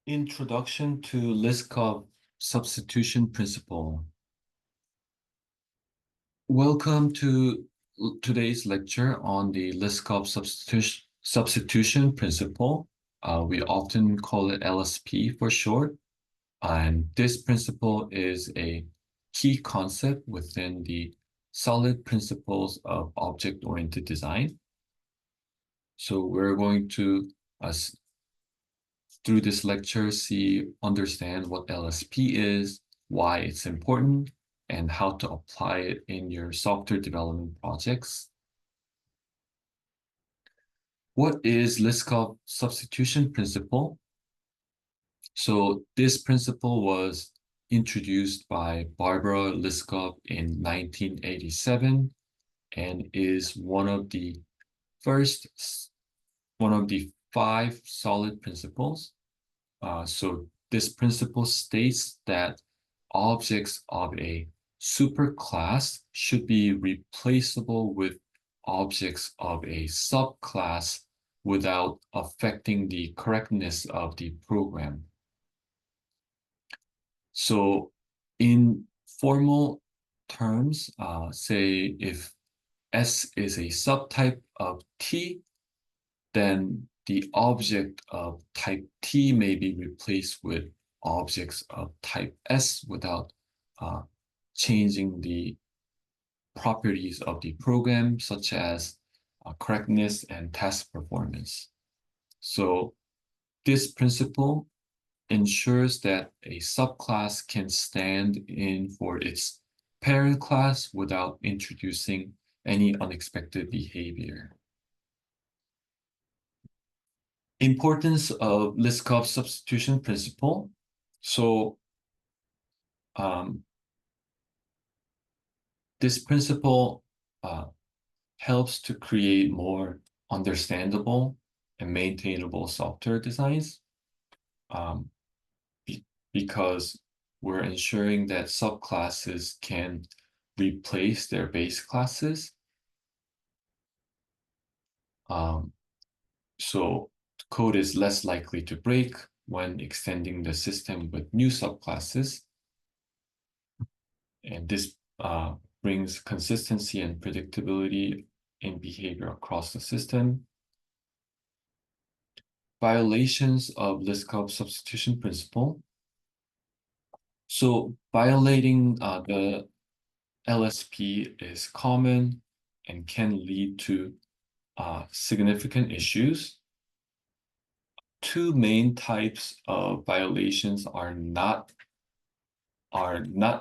Introduction to Liskov Substitution Principle. Welcome to today's lecture on the Liskov substitution principle. We often call it LSP for short. And this principle is a key concept within the solid principles of object-oriented design. So we're going to through this lecture, understand what LSP is, why it's important, and how to apply it in your software development projects. What is Liskov substitution principle? So this principle was introduced by Barbara Liskov in 1987 and is one of the five solid principles. So this principle states that objects of a superclass should be replaceable with objects of a subclass without affecting the correctness of the program. So in formal terms, say if S is a subtype of T, then the object of type T may be replaced with objects of type S without changing the properties of the program, such as correctness and task performance. So this principle ensures that a subclass can stand in for its parent class without introducing any unexpected behavior. Importance of Liskov substitution principle. So this principle helps to create more understandable and maintainable software designs because we're ensuring that subclasses can replace their base classes. So code is less likely to break when extending the system with new subclasses. And this brings consistency and predictability in behavior across the system. Violations of Liskov substitution principle. So violating the LSP is common and can lead to significant issues. Two main types of violations are not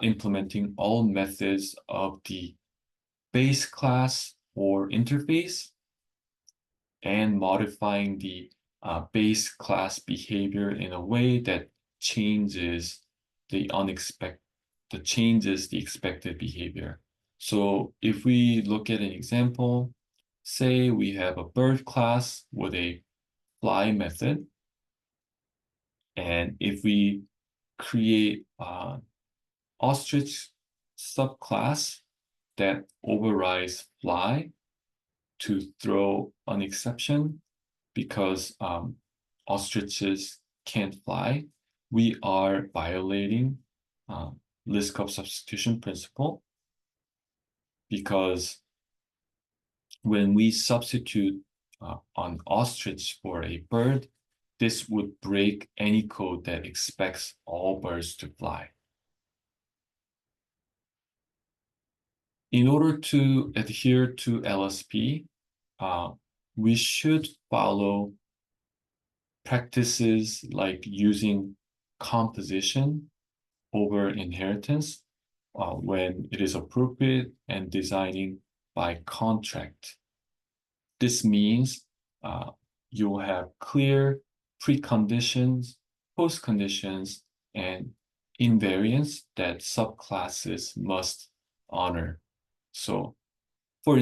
implementing all methods of the base class or interface and modifying the base class behavior in a way that changes the expected behavior. So if we look at an example, say we have a bird class with a fly method, and if we create ostrich subclass that overrides fly to throw an exception because ostriches can't fly, we are violating Liskov substitution principle, because when we substitute an ostrich for a bird, this would break any code that expects all birds to fly. In order to adhere to LSP, we should follow practices like using composition over inheritance when it is appropriate, and designing by contract. This means you'll have clear preconditions, postconditions, and invariants that subclasses must honor. So, for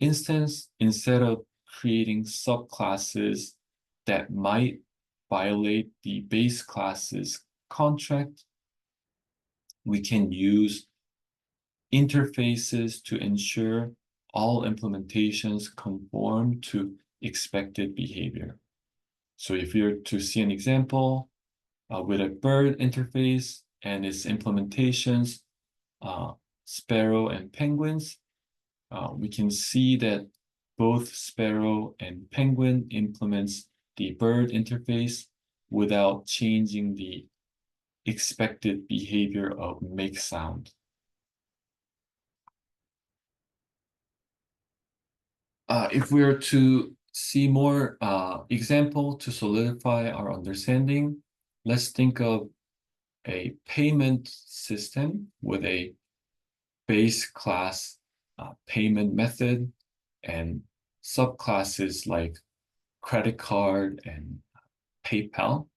instance, instead of creating subclasses that might violate the base class's contract, we can use interfaces to ensure all implementations conform to expected behavior. So if you're to see an example, with a bird interface and its implementations, sparrow and penguins, we can see that both sparrow and penguin implements the bird interface without changing the expected behavior of make sound. If we are to see more example to solidify our understanding, let's think of a payment system with a base class payment method and subclasses like credit card and PayPal.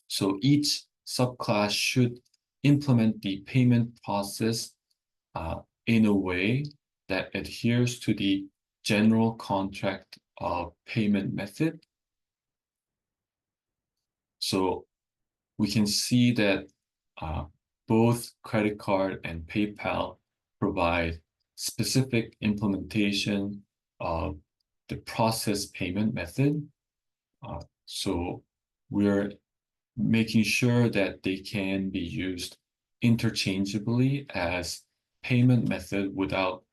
So each subclass should implement the payment process in a way that adheres to the general contract of payment method. So we can see that both credit card and PayPal provide specific implementation of the process payment method. So we're making sure that they can be used interchangeably as payment method without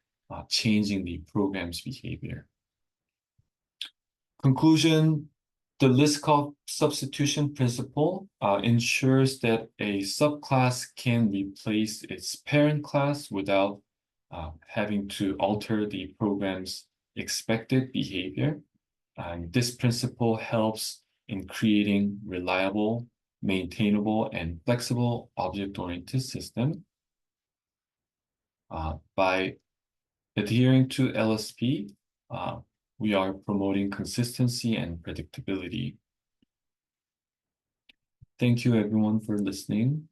changing the program's behavior. Conclusion, the Liskov substitution principle ensures that a subclass can replace its parent class without having to alter the program's expected behavior. And this principle helps in creating reliable, maintainable, and flexible object-oriented system. By adhering to LSP, we are promoting consistency and predictability. Thank you everyone for listening.